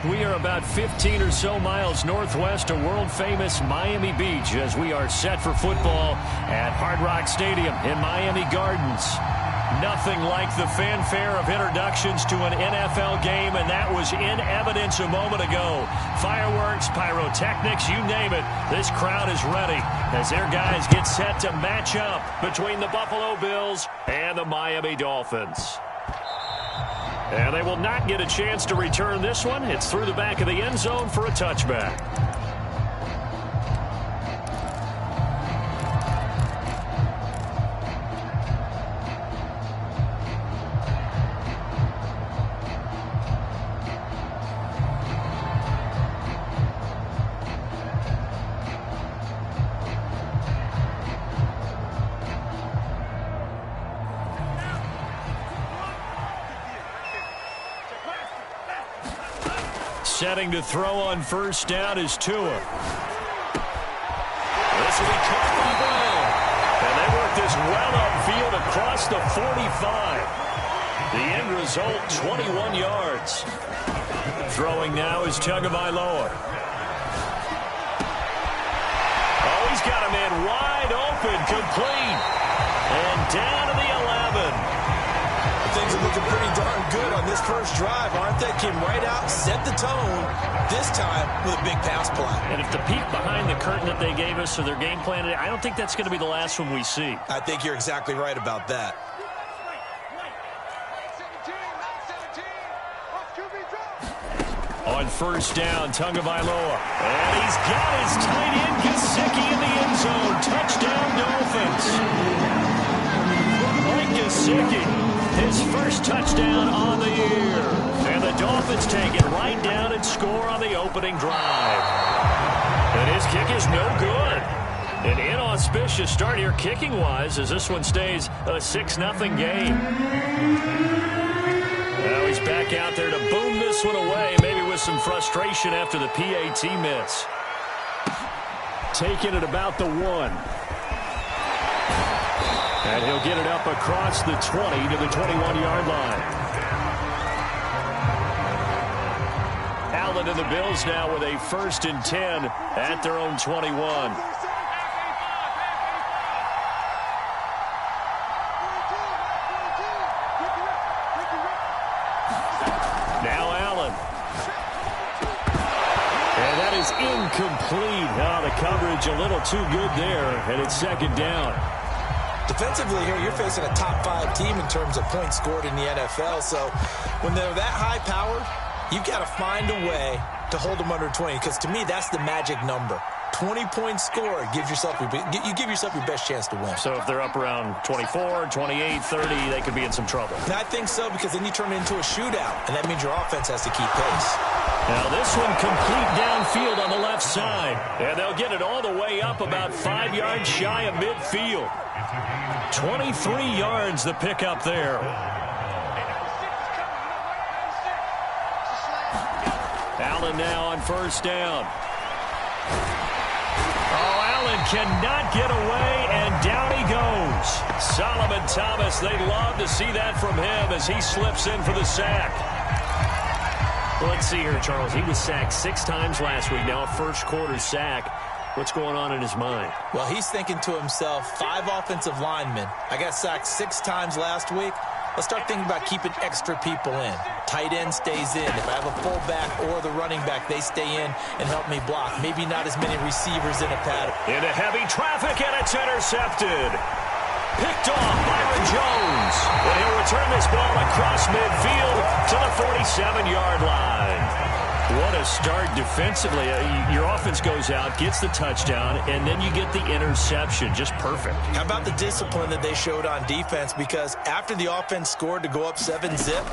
We are about 15 or so miles northwest of world-famous Miami Beach as we are set for football at Hard Rock Stadium in Miami Gardens. Nothing like the fanfare of introductions to an NFL game, and that was in evidence a moment ago. Fireworks, pyrotechnics, you name it. This crowd is ready as their guys get set to match up between the Buffalo Bills and the Miami Dolphins. And they will not get a chance to return this one. It's through the back of the end zone for a touchback. Setting to throw on first down is Tua. This will be caught by Brown. And they work this well upfield across the 45. The end result, 21 yards. Throwing now is Tagovailoa. Oh, he's got a man wide open, complete. And down to the 11. Things are looking pretty darn good on this first drive, aren't they? Came right out, set the tone, this time with a big pass play. And if the peek behind the curtain that they gave us or their game plan, I don't think that's going to be the last one we see. I think you're exactly right about that. On first down, Tagovailoa. And he's got his tight end, Gesicki, in the end zone. Touchdown, Dolphins. Mike Gesicki. His first touchdown on the year. And the Dolphins take it right down and score on the opening drive. And his kick is no good. An inauspicious start here kicking-wise as this one stays a 6-0 game. Now he's back out there to boom this one away, maybe with some frustration after the PAT miss. Taking it about the 1. And he'll get it up across the 20 to the 21-yard line. Allen and the Bills now with a 1st and 10 at their own 21. Now Allen. And that is incomplete. Now the coverage a little too good there, and it's 2nd down. Defensively here, you're facing a top 5 team in terms of points scored in the NFL. So when they're that high powered, you've got to find a way to hold them under 20. Because to me, that's the magic number. 20 points scored, you give yourself your best chance to win. So if they're up around 24, 28, 30, they could be in some trouble. And I think so, because then you turn it into a shootout, and that means your offense has to keep pace. Now this one complete downfield on the left side. And they'll get it all the way up about 5 yards shy of midfield. 23 yards the pickup there. Allen now on first down. Oh, Allen cannot get away, and down he goes. Solomon Thomas, they'd love to see that from him as he slips in for the sack. Well, let's see here, Charles. He was sacked 6 times last week. Now a first-quarter sack. What's going on in his mind? Well, he's thinking to himself, 5 offensive linemen. I got sacked 6 times last week. Let's start thinking about keeping extra people in. Tight end stays in. If I have a fullback or the running back, they stay in and help me block. Maybe not as many receivers in a pattern. Into heavy traffic, and it's intercepted. Picked off Byron Jones. And he'll return this ball across midfield to the 47-yard line. What a start defensively. Your offense goes out, gets the touchdown, and then you get the interception. Just perfect. How about the discipline that they showed on defense? Because after the offense scored to go up 7-zip,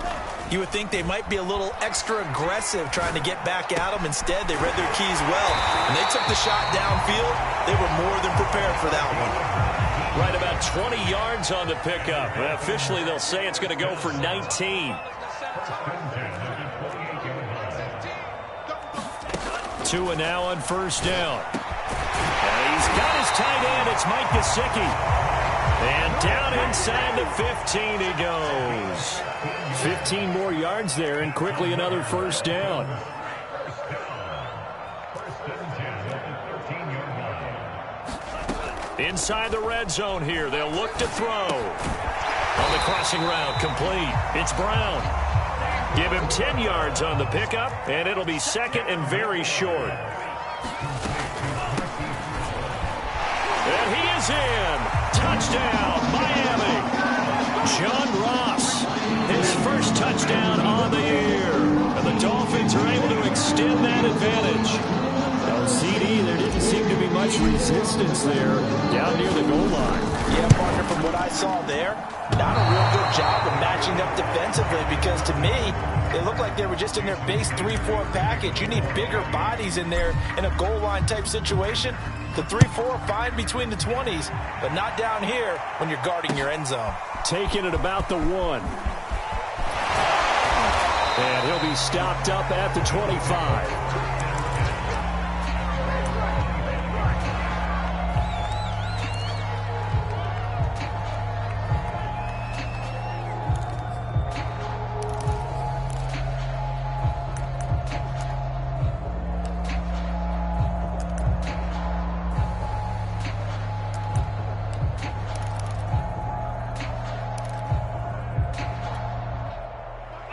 you would think they might be a little extra aggressive trying to get back at them. Instead, they read their keys well. When they took the shot downfield, they were more than prepared for that one. Right about 20 yards on the pickup. Officially, they'll say it's going to go for 19. Tua now on first down. And he's got his tight end. It's Mike Gesicki. And down inside the 15 he goes. 15 more yards there, and quickly another first down. inside the red zone here. They'll look to throw. On the crossing route, complete. It's Brown. Give him 10 yards on the pickup, and it'll be second and very short. And he is in. Touchdown, Miami. John Ross, his first touchdown on the year. And the Dolphins are able to extend that advantage. Now, CD, there didn't seem to be much resistance there down near the goal line. Yeah, partner, from what I saw there, not a real good job of matching up defensively because to me, it looked like they were just in their base 3-4 package. You need bigger bodies in there in a goal line type situation. The 3-4 fine between the 20s, but not down here when you're guarding your end zone. Taking it about the 1. And he'll be stopped up at the 25.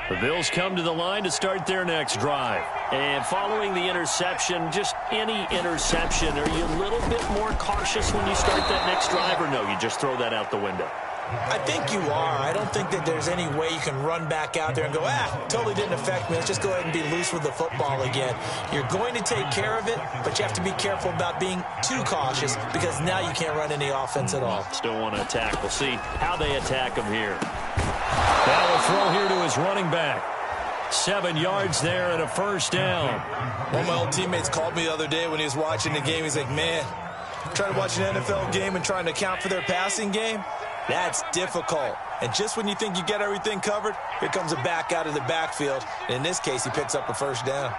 The Bills come to the line to start their next drive. And following the interception, just any interception, are you a little bit more cautious when you start that next drive, or no, you just throw that out the window? I think you are. I don't think that there's any way you can run back out there and go, totally didn't affect me. Let's just go ahead and be loose with the football again. You're going to take care of it, but you have to be careful about being too cautious because now you can't run any offense at all. Still want to attack. We'll see how they attack him here. Now a throw here to his running back. 7 yards there and a first down. One of my old teammates called me the other day when he was watching the game. He's like, man, trying to watch an NFL game and trying to account for their passing game? That's difficult. And just when you think you get everything covered, here comes a back out of the backfield. And in this case, he picks up a first down.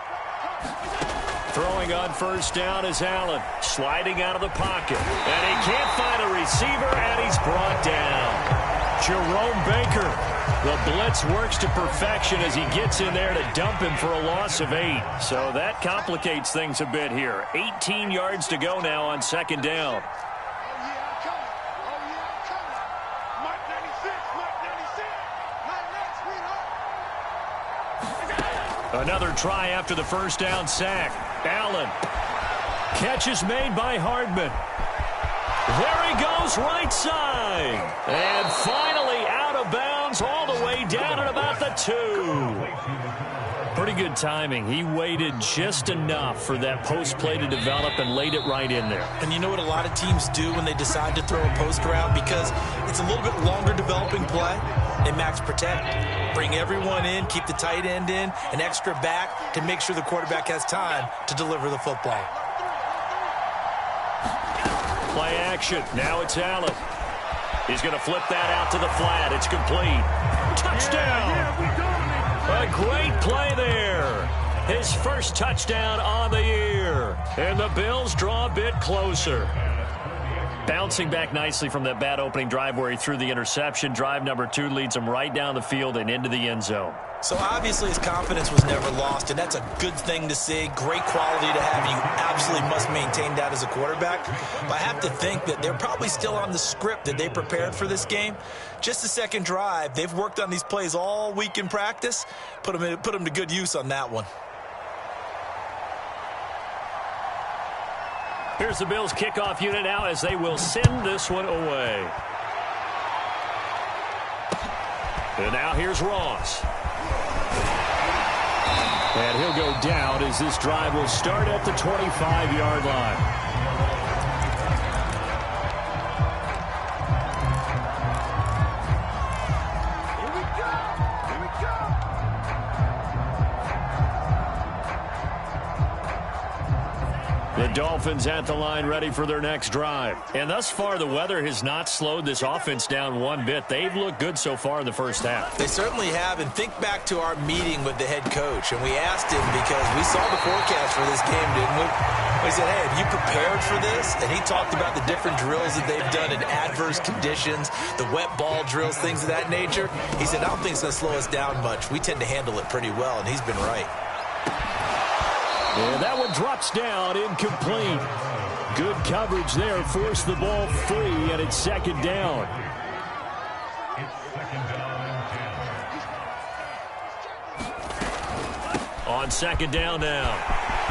Throwing on first down is Allen. Sliding out of the pocket. And he can't find a receiver, and he's brought down. Jerome Baker. The blitz works to perfection as he gets in there to dump him for a loss of 8. So that complicates things a bit here. 18 yards to go now on second down. Another try after the first down sack. Allen. Catch is made by Hardman. There he goes, right side. And finally out of bounds all the way down at about the 2. Pretty good timing. He waited just enough for that post play to develop and laid it right in there. And you know what a lot of teams do when they decide to throw a post route? Because it's a little bit longer developing play. They max protect. Bring everyone in, keep the tight end in, an extra back to make sure the quarterback has time to deliver the football. Play action. Now it's Allen. He's going to flip that out to the flat. It's complete. Touchdown. A great play there. His first touchdown on the year. And the Bills draw a bit closer. Bouncing back nicely from that bad opening drive where he threw the interception. Drive number 2 leads him right down the field and into the end zone. So obviously his confidence was never lost, and that's a good thing to see. Great quality to have. You absolutely must maintain that as a quarterback. But I have to think that they're probably still on the script that they prepared for this game. Just the second drive. They've worked on these plays all week in practice. Put them to good use on that one. Here's the Bills kickoff unit now as they will send this one away. And now here's Ross. And he'll go down as this drive will start at the 25-yard line. The Dolphins at the line ready for their next drive. And thus far, the weather has not slowed this offense down one bit. They've looked good so far in the first half. They certainly have. And think back to our meeting with the head coach. And we asked him because we saw the forecast for this game, didn't we? We said, hey, have you prepared for this? And he talked about the different drills that they've done in adverse conditions, the wet ball drills, things of that nature. He said, I don't think it's going to slow us down much. We tend to handle it pretty well, and he's been right. And that one drops down, incomplete. Good coverage there. Forced the ball free, and it's second down. On second down now,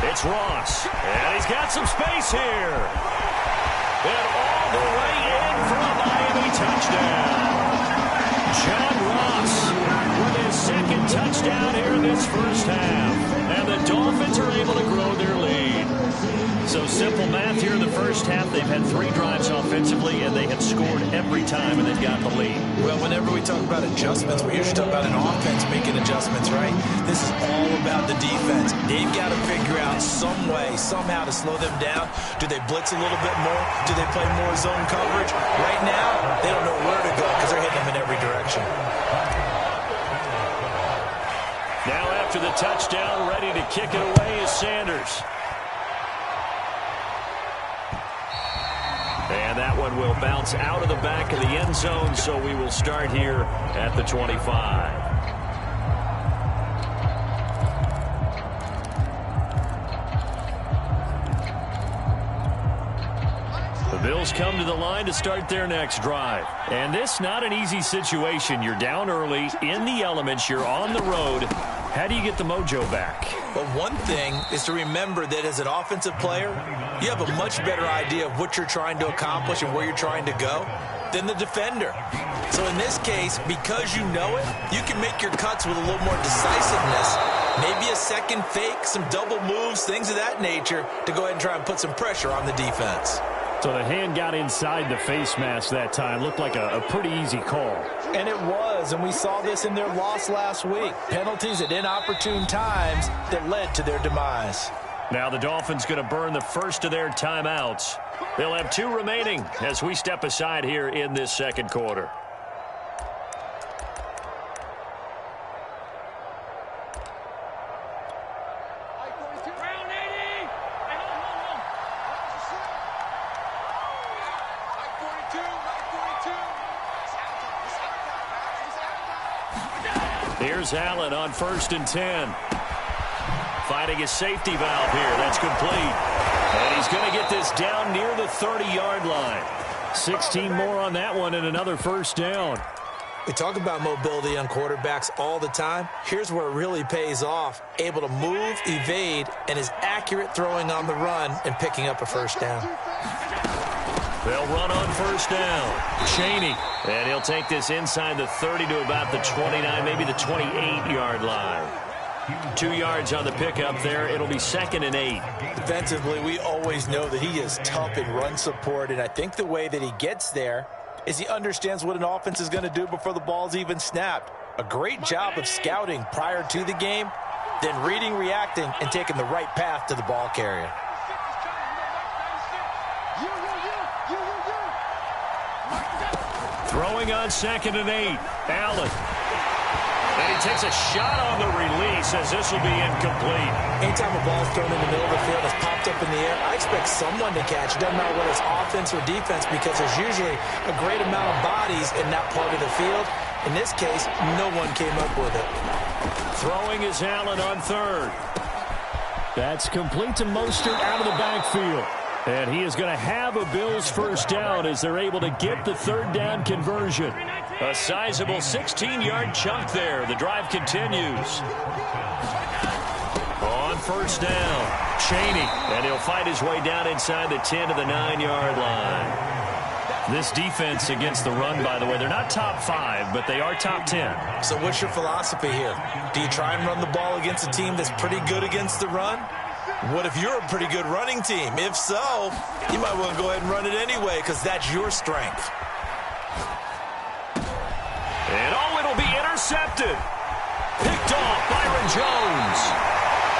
it's Ross. And he's got some space here. And all the way in for a Miami touchdown. John Ross with his second touchdown here in this first half. And the Dolphins are able to grow their lead. So simple math here in the first half. They've had 3 drives offensively, and they have scored every time, and they've got the lead. Well, whenever we talk about adjustments, we usually talk about an offense making adjustments, right? This is all about the defense. They've got to figure out some way, somehow to slow them down. Do they blitz a little bit more? Do they play more zone coverage? Right now, they don't know where to go because they're hitting them in every direction. Now after the touchdown, ready to kick it away is Sanders. And that one will bounce out of the back of the end zone, so we will start here at the 25. The Bills come to the line to start their next drive. And this not an easy situation. You're down early, in the elements, you're on the road. How do you get the mojo back? Well, one thing is to remember that as an offensive player, you have a much better idea of what you're trying to accomplish and where you're trying to go than the defender. So in this case, because you know it, you can make your cuts with a little more decisiveness, maybe a second fake, some double moves, things of that nature, to go ahead and try and put some pressure on the defense. So the hand got inside the face mask that time. Looked like a pretty easy call. And it was, and we saw this in their loss last week. Penalties at inopportune times that led to their demise. Now the Dolphins going to burn the first of their timeouts. They'll have 2 remaining as we step aside here in this second quarter. Here's Allen on 1st and 10. Finding his safety valve here. That's complete. And he's going to get this down near the 30-yard line. 16 more on that one and another first down. We talk about mobility on quarterbacks all the time. Here's where it really pays off. Able to move, evade, and is accurate throwing on the run and picking up a first down. They'll run on first down. Chaney. And he'll take this inside the 30 to about the 29, maybe the 28-yard line. 2 yards on the pickup there. It'll be 2nd and 8. Defensively, we always know that he is tough in run support, and I think the way that he gets there is he understands what an offense is going to do before the ball's even snapped. A great job of scouting prior to the game, then reading, reacting, and taking the right path to the ball carrier. Throwing on 2nd and 8. Allen. And he takes a shot on the release as this will be incomplete. Anytime a ball's thrown in the middle of the field, it's popped up in the air, I expect someone to catch. It doesn't matter whether it's offense or defense because there's usually a great amount of bodies in that part of the field. In this case, no one came up with it. Throwing is Allen on 3rd. That's complete to Mostert out of the backfield. And he is going to have a Bills first down as they're able to get the 3rd down conversion. A sizable 16-yard chunk there. The drive continues. On first down, Chaney. And he'll fight his way down inside the 10 to the 9-yard line. This defense against the run, by the way, they're not top 5, but they are top 10. So what's your philosophy here? Do you try and run the ball against a team that's pretty good against the run? What if you're a pretty good running team? If so, you might want to go ahead and run it anyway because that's your strength. And it'll be intercepted. Picked off Byron Jones.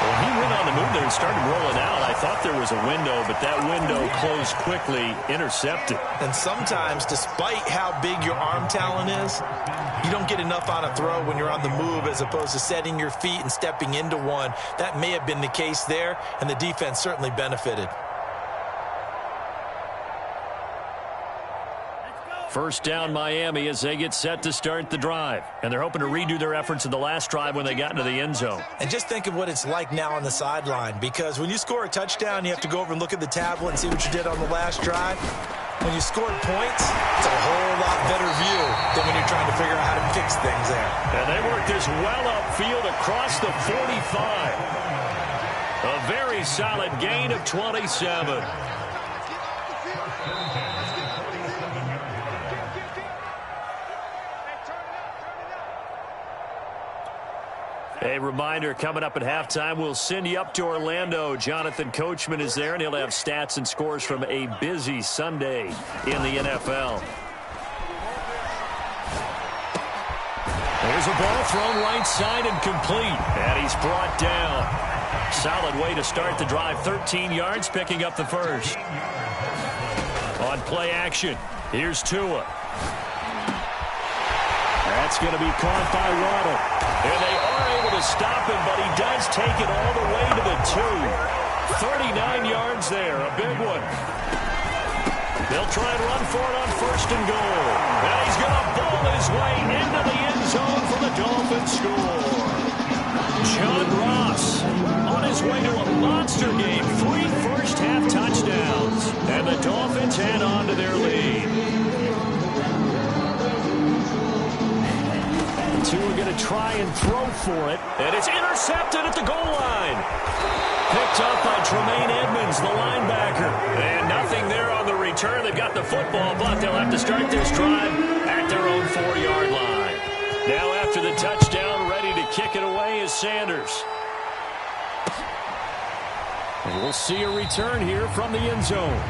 Well, he went on the move there and started rolling out. I thought there was a window, but that window closed quickly, intercepted. And sometimes, despite how big your arm talent is, you don't get enough on a throw when you're on the move as opposed to setting your feet and stepping into one. That may have been the case there, and the defense certainly benefited. First down Miami as they get set to start the drive. And they're hoping to redo their efforts in the last drive when they got into the end zone. And just think of what it's like now on the sideline, because when you score a touchdown, you have to go over and look at the tablet and see what you did on the last drive. When you scored points, it's a whole lot better view than when you're trying to figure out how to fix things there. And they work this well upfield across the 45. A very solid gain of 27. A reminder, coming up at halftime, we'll send you up to Orlando. Jonathan Coachman is there, and he'll have stats and scores from a busy Sunday in the NFL. There's a ball thrown right side and complete, and he's brought down. Solid way to start the drive, 13 yards, picking up the first. On play action, here's Tua. That's going to be caught by Waddle. And they are able to stop him, but he does take it all the way to the 2. 39 yards there, a big one. They'll try and run for it on first and goal. And he's going to ball his way into the end zone for the Dolphins score. John Ross on his way to a monster game. 3 first-half touchdowns. And the Dolphins head on to their lead. Two are going to try and throw for it. And it's intercepted at the goal line. Picked up by Tremaine Edmonds, the linebacker. And nothing there on the return. They've got the football, but they'll have to start this drive at their own 4-yard line. Now after the touchdown, ready to kick it away is Sanders. We'll see a return here from the end zone.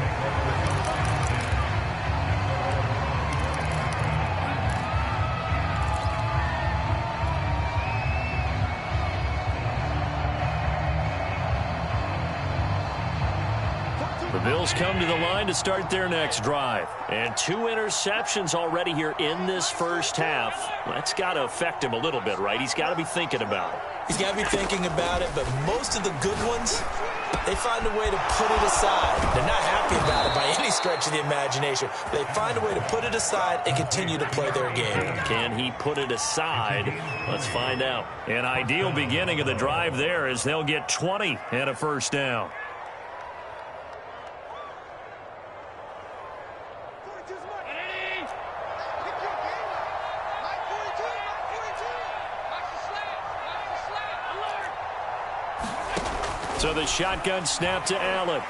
The Bills come to the line to start their next drive. And 2 interceptions already here in this first half. That's got to affect him a little bit, right? He's got to be thinking about it. He's got to be thinking about it, but most of the good ones, they find a way to put it aside. They're not happy about it by any stretch of the imagination. They find a way to put it aside and continue to play their game. Can he put it aside? Let's find out. An ideal beginning of the drive there as they'll get 20 and a first down. So the shotgun snap to Allen.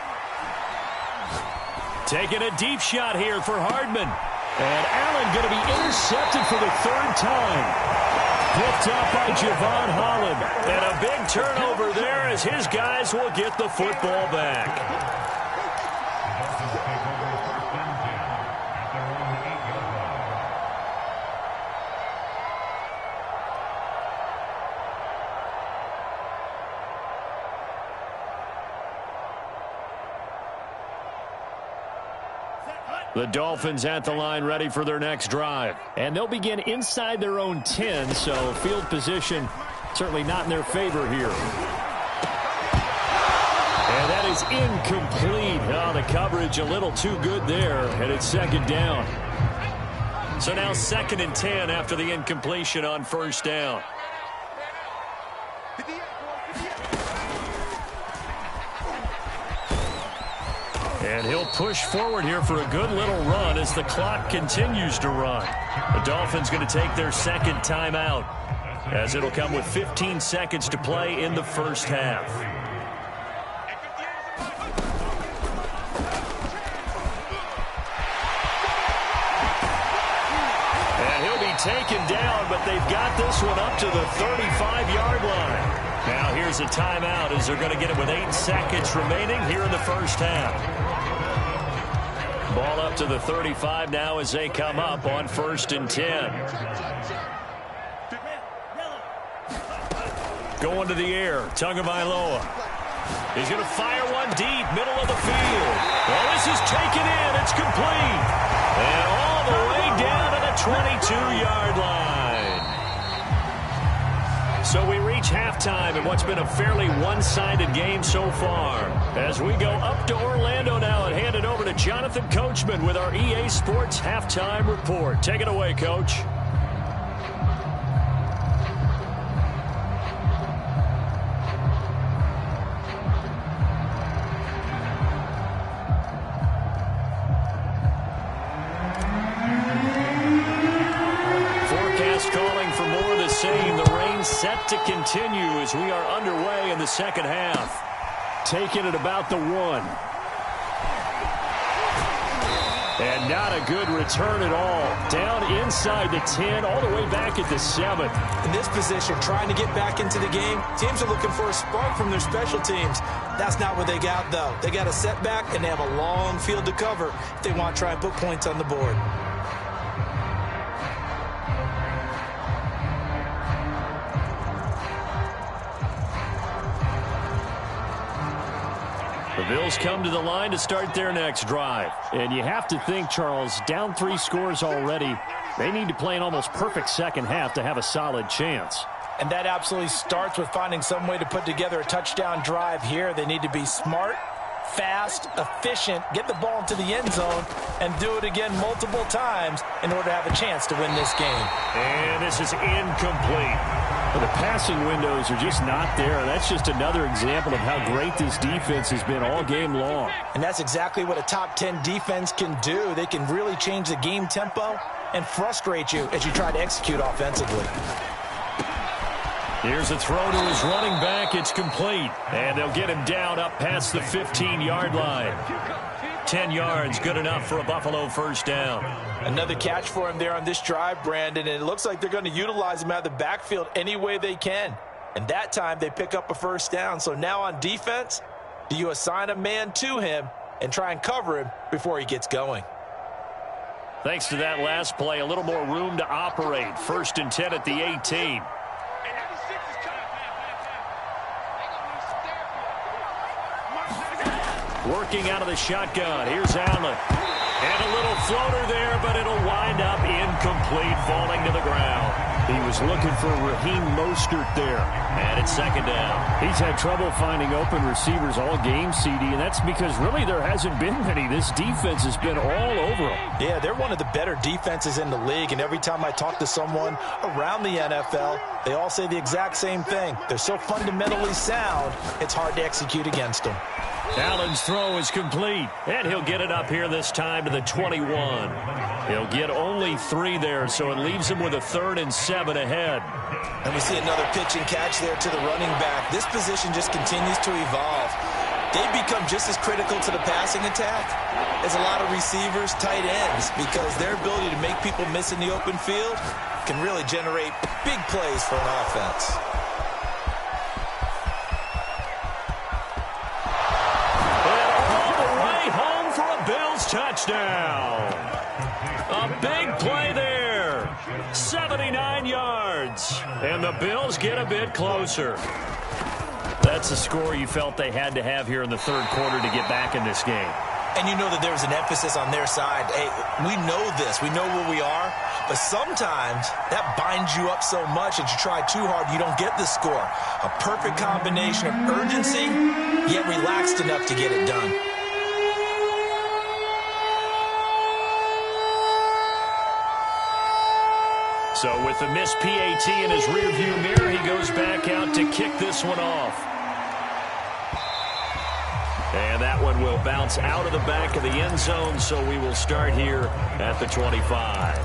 Taking a deep shot here for Hardman. And Allen going to be intercepted for the 3rd time. Picked up by Javon Holland. And a big turnover there as his guys will get the football back. The Dolphins at the line ready for their next drive. And they'll begin inside their own 10, so field position certainly not in their favor here. And that is incomplete. Oh, the coverage a little too good there, and it's 2nd down. So now 2nd and 10 after the incompletion on first down. And he'll push forward here for a good little run as the clock continues to run. The Dolphins going to take their 2nd timeout as it'll come with 15 seconds to play in the first half. And he'll be taken down, but they've got this one up to the 35-yard line. Now here's a timeout as they're going to get it with 8 seconds remaining here in the first half. Ball up to the 35 now as they come up on 1st and 10. Going to the air, Tagovailoa. He's going to fire one deep, middle of the field. Well, this is taken in. It's complete. And all the way down to the 22-yard line. So we reach halftime in what's been a fairly one-sided game so far. As we go up to Orlando now and hand it over to Jonathan Coachman with our EA Sports Halftime Report. Take it away, Coach. Set to continue as we are underway in the second half. Taking it about the 1. And not a good return at all. Down inside the 10, all the way back at the 7. In this position, trying to get back into the game, teams are looking for a spark from their special teams. That's not what they got, though. They got a setback, and they have a long field to cover if they want to try and put points on the board. The Bills come to the line to start their next drive. And you have to think, Charles, down 3 scores already. They need to play an almost perfect second half to have a solid chance. And that absolutely starts with finding some way to put together a touchdown drive here. They need to be smart, fast, efficient, get the ball into the end zone, and do it again multiple times in order to have a chance to win this game. And this is incomplete. Well, the passing windows are just not there. And that's just another example of how great this defense has been all game long. And that's exactly what a top 10 defense can do. They can really change the game tempo and frustrate you as you try to execute offensively. Here's a throw to his running back. It's complete. And they'll get him down up past the 15-yard line. 10 yards, good enough for a Buffalo first down. Another catch for him there on this drive, Brandon, and it looks like they're going to utilize him out of the backfield any way they can. And that time they pick up a first down. So now on defense, do you assign a man to him and try and cover him before he gets going? Thanks to that last play, a little more room to operate. 1st and 10 at the 18. Working out of the shotgun. Here's Allen. And a little floater there, but it'll wind up incomplete, falling to the ground. He was looking for Raheem Mostert there. And it's 2nd down. He's had trouble finding open receivers all game, CD, and that's because really there hasn't been many. This defense has been all over them. Yeah, they're one of the better defenses in the league, and every time I talk to someone around the NFL, they all say the exact same thing. They're so fundamentally sound, it's hard to execute against them. Allen's throw is complete, and he'll get it up here this time to the 21. He'll get only 3 there, so it leaves him with a 3rd and 7 ahead. And we see another pitch and catch there to the running back. This position just continues to evolve. They become just as critical to the passing attack as a lot of receivers, tight ends, because their ability to make people miss in the open field can really generate big plays for an offense. Touchdown. A big play there. 79 yards. And the Bills get a bit closer. That's a score you felt they had to have here in the 3rd quarter to get back in this game. And you know that there was an emphasis on their side. Hey, we know this. We know where we are. But sometimes that binds you up so much that you try too hard, you don't get the score. A perfect combination of urgency, yet relaxed enough to get it done. So with the missed PAT in his rearview mirror, he goes back out to kick this one off. And that one will bounce out of the back of the end zone, so we will start here at the 25.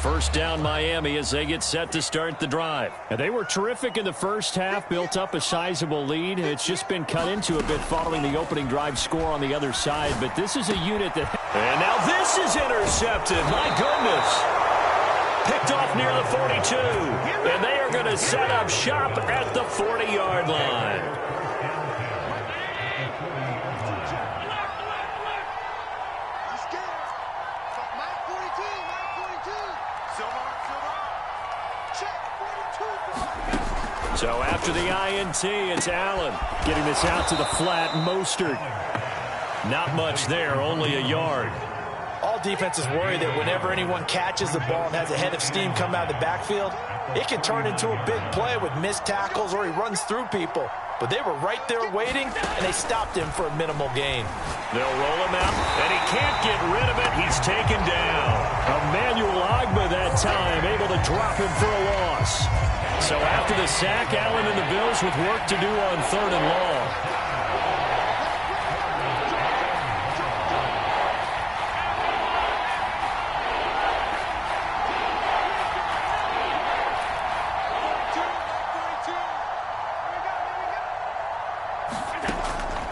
First down Miami as they get set to start the drive. And they were terrific in the first half, built up a sizable lead, and it's just been cut into a bit following the opening drive score on the other side. But this is a unit that... And now this is intercepted. My goodness. Picked off near the 42. And they are going to set up shop at the 40-yard line. So after the INT, it's Allen getting this out to the flat. Mostert. Not much there, only a yard. All defenses worry that whenever anyone catches the ball and has a head of steam come out of the backfield, it can turn into a big play with missed tackles or he runs through people. But they were right there waiting, and they stopped him for a minimal gain. They'll roll him out, and he can't get rid of it. He's taken down. Emmanuel Ogbah that time, able to drop him for a loss. So after the sack, Allen and the Bills with work to do on 3rd and long.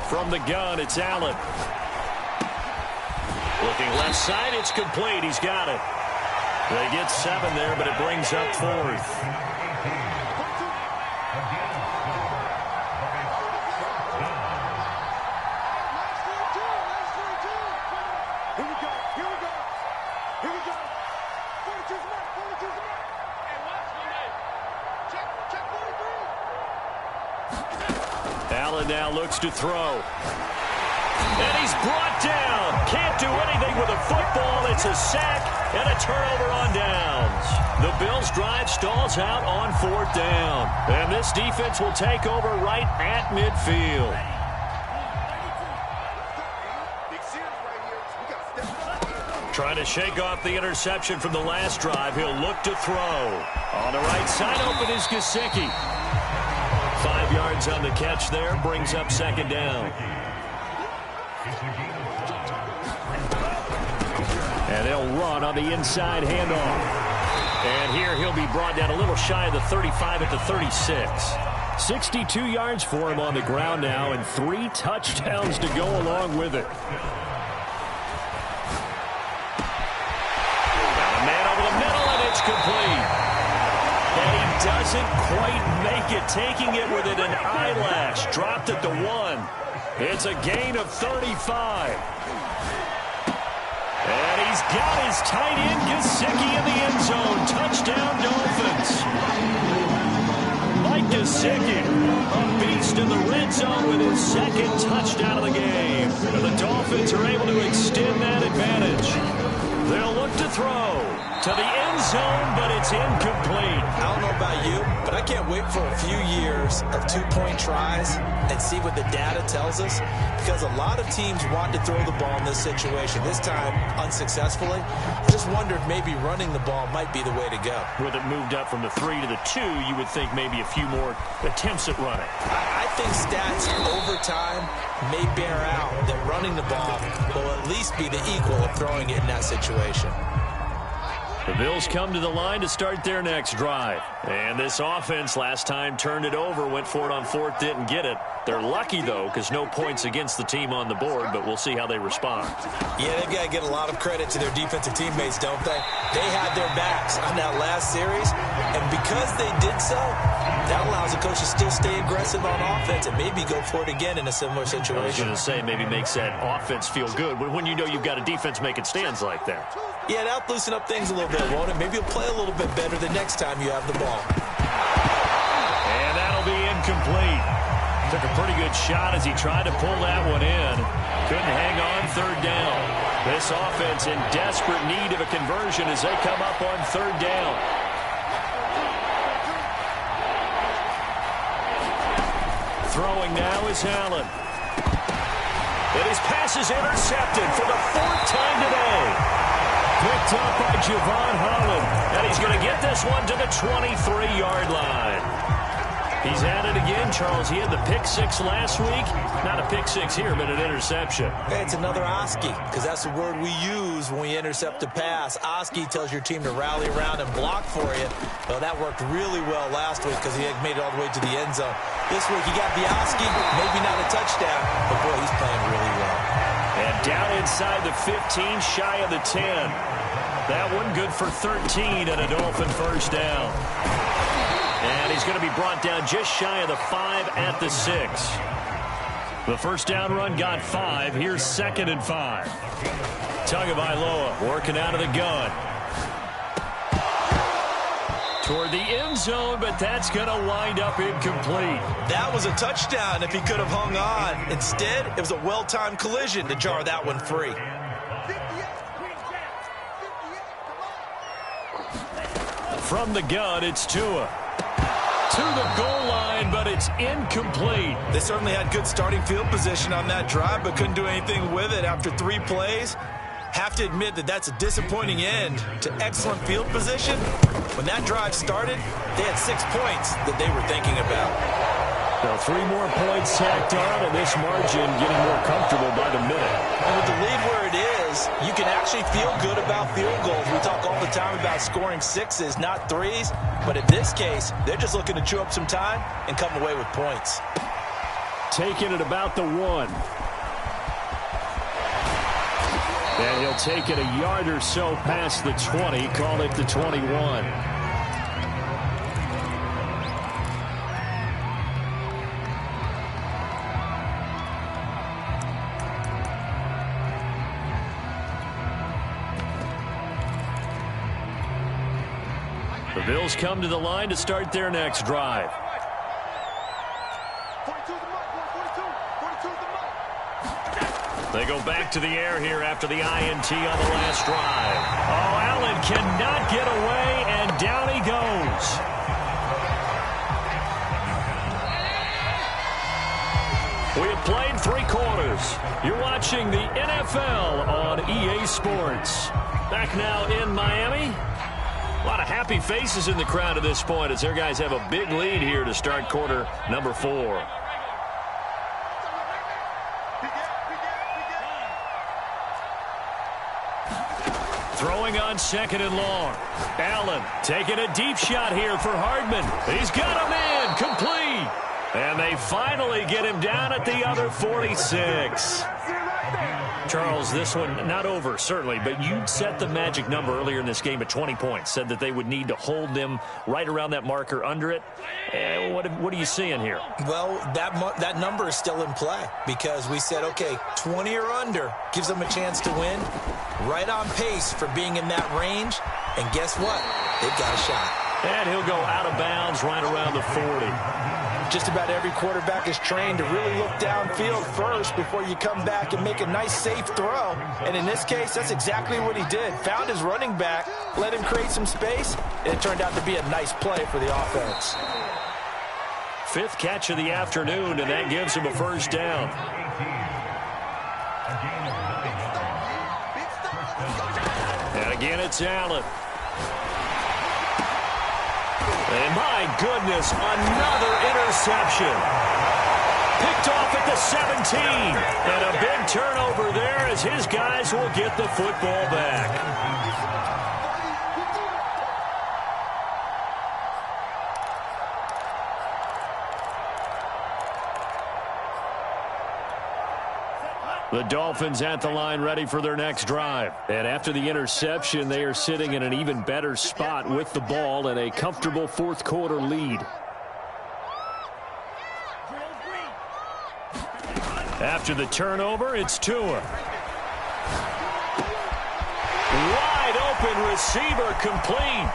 From the gun, it's Allen. Looking left side, it's complete. He's got it. They get 7 there, but it brings up 4th. Allen now looks to throw. And he's brought down. Can't do anything with a football. It's a sack and a turnover on downs. The Bills' drive stalls out on 4th down. And this defense will take over right at midfield. Trying to shake off the interception from the last drive. He'll look to throw. On the right side, open is Gesicki. 5 yards on the catch there, brings up 2nd down. And they'll run on the inside handoff. And here he'll be brought down a little shy of the 35 at the 36. 62 yards for him on the ground now, and 3 touchdowns to go along with it. Got a man over the middle, and it's complete. And he doesn't quite make it, taking it within an eyelash. Dropped at the 1. It's a gain of 35. And he's got his tight end, Gesicki, in the end zone. Touchdown, Dolphins. Mike Gesicki, a beast in the red zone with his 2nd touchdown of the game. And the Dolphins are able to extend that advantage. They'll look to throw to the end zone, but it's incomplete. I don't know about you, but I can't wait for a few years of 2-point tries and see what the data tells us, because a lot of teams want to throw the ball in this situation, this time unsuccessfully. I just wonder if maybe running the ball might be the way to go. With it moved up from the 3 to the 2, you would think maybe a few more attempts at running. I think stats over time may bear out that running the ball will at least be the equal of throwing it in that situation. The Bills come to the line to start their next drive. And this offense last time turned it over, went for it on 4th, didn't get it. They're lucky, though, because no points against the team on the board, but we'll see how they respond. Yeah, they've got to get a lot of credit to their defensive teammates, don't they? They had their backs on that last series, and because they did so, that allows the coach to still stay aggressive on offense and maybe go for it again in a similar situation. I was going to say, maybe makes that offense feel good when you know you've got a defense making stands like that. Yeah, that'll loosen up things a little bit, won't it? Maybe you'll play a little bit better the next time you have the ball. And that'll be incomplete. Took a pretty good shot as he tried to pull that one in. Couldn't hang on 3rd down. This offense in desperate need of a conversion as they come up on 3rd down. Throwing now is Allen. And his pass is intercepted for the 4th time today. Picked up by Javon Holland. And he's going to get this one to the 23-yard line. He's at it again, Charles. He had the pick 6 last week. Not a pick 6 here, but an interception. Hey, it's another Oski, because that's the word we use when we intercept a pass. Oski tells your team to rally around and block for you. Well, that worked really well last week because he had made it all the way to the end zone. This week he got the Oski, maybe not a touchdown, but boy, he's playing really well. And down inside the 15, shy of the 10. That one good for 13 and a Dolphin 1st down. And he's going to be brought down just shy of the 5 at the 6. The 1st down run got 5. Here's 2nd and 5. 5. Tagovailoa working out of the gun. toward the end zone, but that's going to wind up incomplete. That was a touchdown if he could have hung on. Instead, it was a well-timed collision to jar that one free. From the gun, it's Tua. To the goal line, but it's incomplete. They certainly had good starting field position on that drive, but couldn't do anything with it after 3 plays. Have to admit that that's a disappointing end to excellent field position. When that drive started, they had 6 points that they were thinking about. So 3 more points tacked on, and this margin getting more comfortable by the minute. And with the lead where it is, you can actually feel good about field goals. We talk all the time about scoring 6s, not 3s. But in this case, they're just looking to chew up some time and come away with points. Taking it about the 1. And he'll take it a yard or so past the 20, call it the 21. The Bills come to the line to start their next drive. They go back to the air here after the INT on the last drive. Oh, Allen cannot get away, and down he goes. We have played 3 quarters. You're watching the NFL on EA Sports. Back now in Miami. A lot of happy faces in the crowd at this point as their guys have a big lead here to start quarter number 4. Throwing on 2nd and long. Allen taking a deep shot here for Hardman. He's got him in. Complete. And they finally get him down at the other 46. Charles, this one not over, certainly, but you set the magic number earlier in this game at 20 points. Said that they would need to hold them right around that marker under it. What are you seeing here? Well, that number is still in play because we said, okay, 20 or under gives them a chance to win. Right on pace for being in that range. And guess what? They've got a shot. And he'll go out of bounds right around the 40. Just about every quarterback is trained to really look downfield first before you come back and make a nice, safe throw. And in this case, that's exactly what he did. Found his running back, let him create some space, and it turned out to be a nice play for the offense. 5th catch of the afternoon, and that gives him a first down. And again, it's Allen. And my goodness, another interception. Picked off at the 17. And a big turnover there as his guys will get the football back. The Dolphins at the line ready for their next drive. And after the interception, they are sitting in an even better spot with the ball and a comfortable 4th quarter lead. After the turnover, it's Tua. Wide open receiver complete.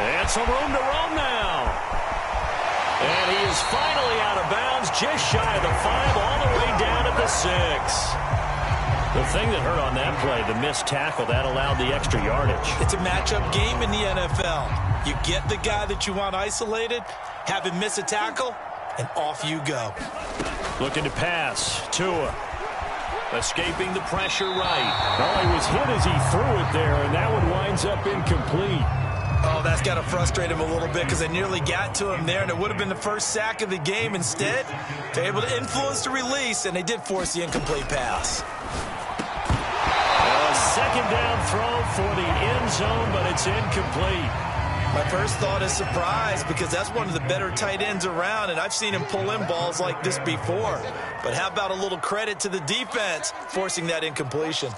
And some room to roam now. And he is finally out of bounds, just shy of the 5, all the way down at the 6. The thing that hurt on that play, the missed tackle, that allowed the extra yardage. It's a matchup game in the NFL. You get the guy that you want isolated, have him miss a tackle, and off you go. Looking to pass. Tua. Escaping the pressure right. Oh, he was hit as he threw it there, and that one winds up incomplete. Oh, that's got to frustrate him a little bit because they nearly got to him there, and it would have been the first sack of the game. Instead, they're able to influence the release, and they did force the incomplete pass. A 2nd down throw for the end zone, but it's incomplete. My first thought is surprise because that's one of the better tight ends around, and I've seen him pull in balls like this before. But how about a little credit to the defense forcing that incompletion?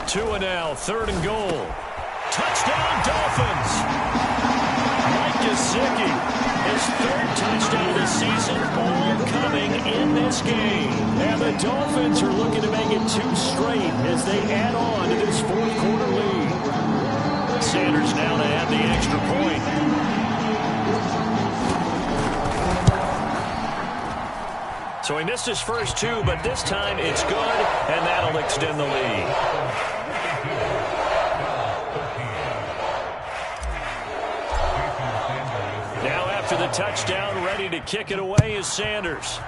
Tua now, 3rd and goal. Touchdown, Dolphins! Mike Gesicki, his 3rd touchdown of the season, all coming in this game. And the Dolphins are looking to make it 2 straight as they add on to this 4th quarter lead. Sanders now have the extra point. So he missed his first two, but this time it's good, and that'll extend the lead. Now after the touchdown, ready to kick it away is Sanders.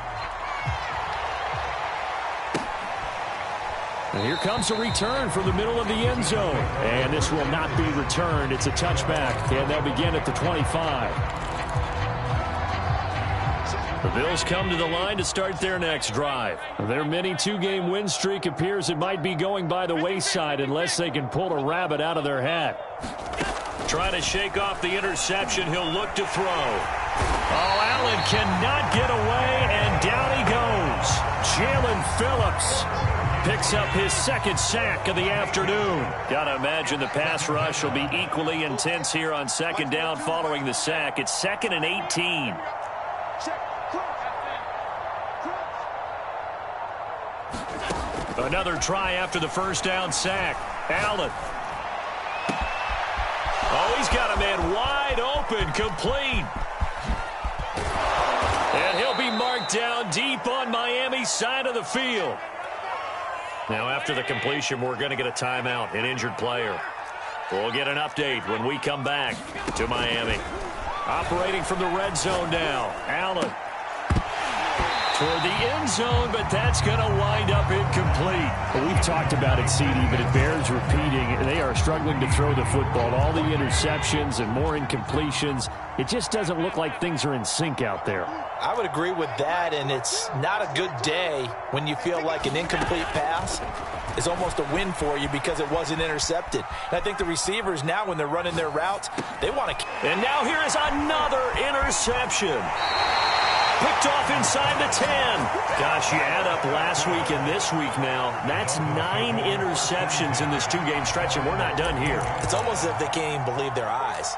And here comes a return from the middle of the end zone. And this will not be returned. It's a touchback, and they'll begin at the 25. The Bills come to the line to start their next drive. Their mini two-game win streak appears it might be going by the wayside unless they can pull a rabbit out of their hat. Trying to shake off the interception, he'll look to throw. Oh, Allen cannot get away, and down he goes. Jalen Phillips picks up his second sack of the afternoon. Gotta imagine the pass rush will be equally intense here on second down following the sack. It's 2nd and 18. Another try after the first down sack. Allen. Oh, he's got a man wide open, complete. And he'll be marked down deep on Miami's side of the field. Now, after the completion, we're going to get a timeout, an injured player. We'll get an update when we come back to Miami. Operating from the red zone now. Allen toward the end zone, but that's going to wind up incomplete. Well, we've talked about it, CD, but it bears repeating. They are struggling to throw the football. All the interceptions and more incompletions. It just doesn't look like things are in sync out there. I would agree with that, and it's not a good day when you feel like an incomplete pass is almost a win for you because it wasn't intercepted. And I think the receivers now, when they're running their routes, they want to... And now here is another interception. Picked off inside the 10. Gosh, you add up last week and this week now. That's 9 interceptions in this two-game stretch, and we're not done here. It's almost as if they can't even believe their eyes.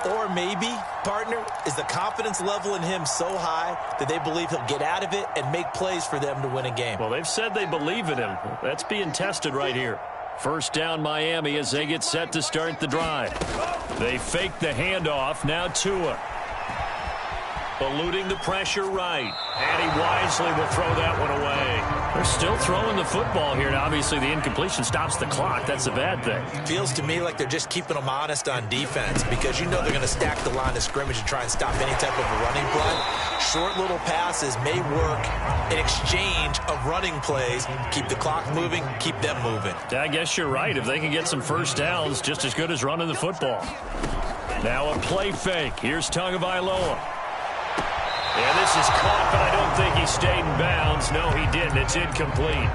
Or maybe, partner, is the confidence level in him so high that they believe he'll get out of it and make plays for them to win a game. Well, they've said they believe in him. That's being tested right here. First down Miami as they get set to start the drive. They fake the handoff. Now Tua. Eluding the pressure right. And he wisely will throw that one away. They're still throwing the football here. Now, obviously, the incompletion stops the clock. That's a bad thing. Feels to me like they're just keeping them honest on defense because you know they're going to stack the line of scrimmage and try and stop any type of a running play. Short little passes may work in exchange of running plays. Keep the clock moving, keep them moving. I guess you're right. If they can get some first downs, just as good as running the football. Now a play fake. Here's Tagovailoa. And this is caught, but I don't think he stayed in bounds. No, he didn't. It's incomplete.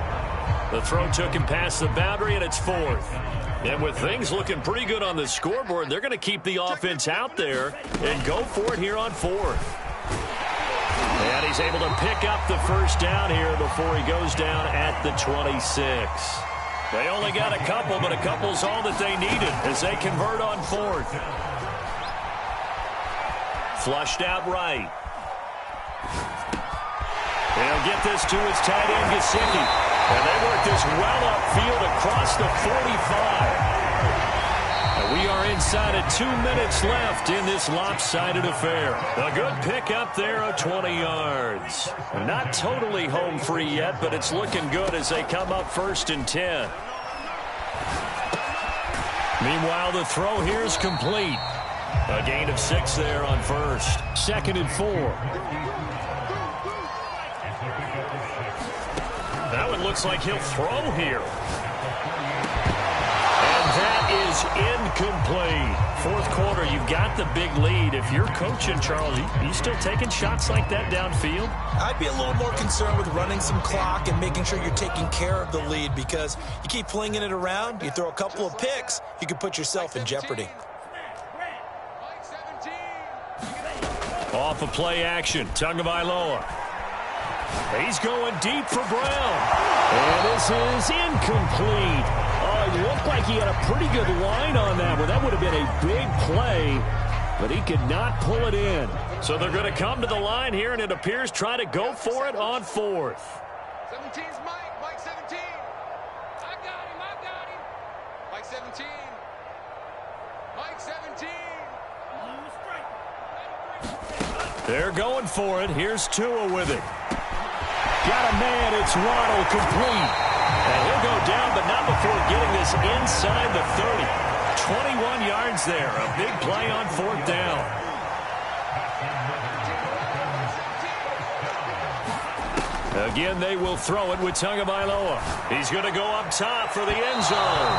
The throw took him past the boundary, and it's 4th. And with things looking pretty good on the scoreboard, they're going to keep the offense out there and go for it here on 4th. And he's able to pick up the first down here before he goes down at the 26. They only got a couple, but a couple's all that they needed as they convert on 4th. Flushed out right. They'll get this to his tight end, Gesicki. And they work this well upfield across the 45. And we are inside of 2 minutes left in this lopsided affair. A good pick up there of 20 yards. Not totally home free yet, but it's looking good as they come up 1st and 10. Meanwhile, the throw here is complete. A gain of 6 there on 1st. 2nd and 4. That one looks like he'll throw here. And that is incomplete. 4th quarter, you've got the big lead. If you're coaching, Charles, you still taking shots like that downfield? I'd be a little more concerned with running some clock and making sure you're taking care of the lead because you keep flinging it around, you throw a couple of picks, you can put yourself in jeopardy. Off of play action, Tagovailoa. He's going deep for Brown. And this is incomplete. Oh, it looked like he had a pretty good line on that one. That would have been a big play, but he could not pull it in. So they're going to come to the line here, and it appears try to go for it on 4th. 17's Mike. Mike 17. I got him. Mike 17. Mike They're going for it. Here's Tua with it. Got a man. It's Waddle complete. And he'll go down, but not before getting this inside the 30. 21 yards there. A big play on 4th down. Again, they will throw it with Tagovailoa. He's going to go up top for the end zone.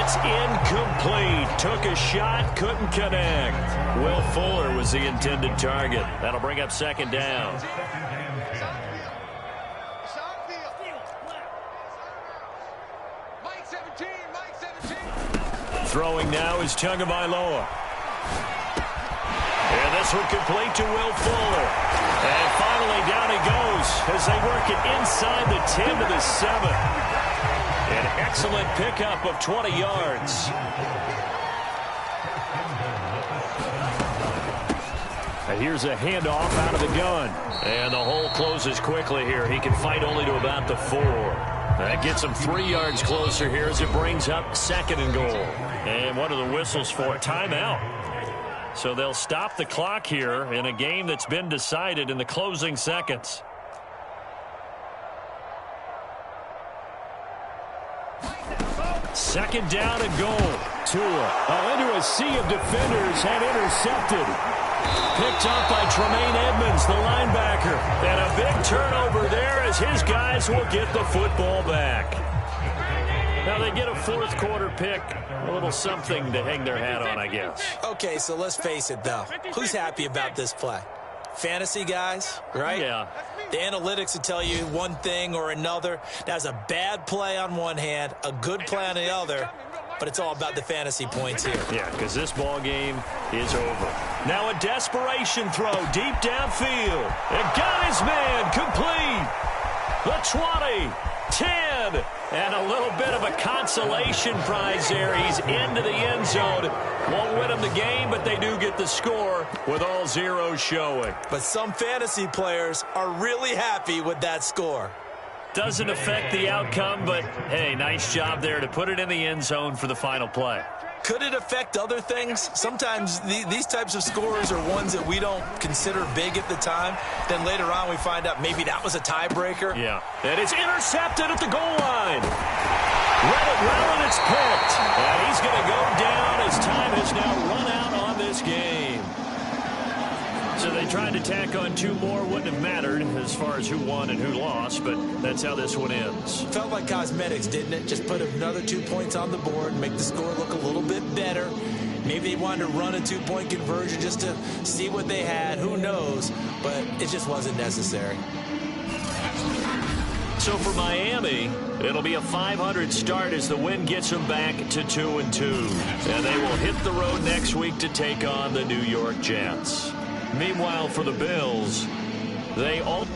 It's incomplete. Took a shot, couldn't connect. Will Fuller was the intended target. That'll bring up 2nd down. Mike 17. Throwing now is Tagovailoa. And this one complete to Will Fuller. And finally down he goes as they work it inside the 10 to the 7. An excellent pickup of 20 yards. And here's a handoff out of the gun. And the hole closes quickly here. He can fight only to about the 4. That gets him 3 yards closer here as it brings up 2nd and goal. And what are the whistles for? Timeout. So they'll stop the clock here in a game that's been decided in the closing seconds. Second down and goal. Tua into a sea of defenders and intercepted. Picked up by Tremaine Edmonds, the linebacker. And a big turnover there as his guys will get the football back. Now they get a 4th quarter pick. A little something to hang their hat on, I guess. Okay, so let's face it, though. Who's happy about this play? Fantasy guys, right? Yeah. The analytics will tell you one thing or another. That's a bad play on one hand, a good play on the other, but it's all about the fantasy points here. Yeah, because this ball game is over. Now a desperation throw deep downfield. And got his man complete. The 20, 10, and a little bit of a consolation prize there. He's into the end zone. Won't win them the game, but they do get the score with all zeros showing. But some fantasy players are really happy with that score. Doesn't affect the outcome, but, hey, nice job there to put it in the end zone for the final play. Could it affect other things? Sometimes these types of scores are ones that we don't consider big at the time. Then later on we find out maybe that was a tiebreaker. Yeah. And it's intercepted at the goal line. Read it well, and it's picked. And he's going to go down as time has now run out on this game. So they tried to tack on 2 more. Wouldn't have mattered as far as who won and who lost, but that's how this one ends. Felt like cosmetics, didn't it? Just put another 2 points on the board, make the score look a little bit better. Maybe they wanted to run a 2-point conversion just to see what they had. Who knows? But it just wasn't necessary. So for Miami, it'll be a 500 start as the win gets them back to 2-2. And they will hit the road next week to take on the New York Jets. Meanwhile, for the Bills, they all...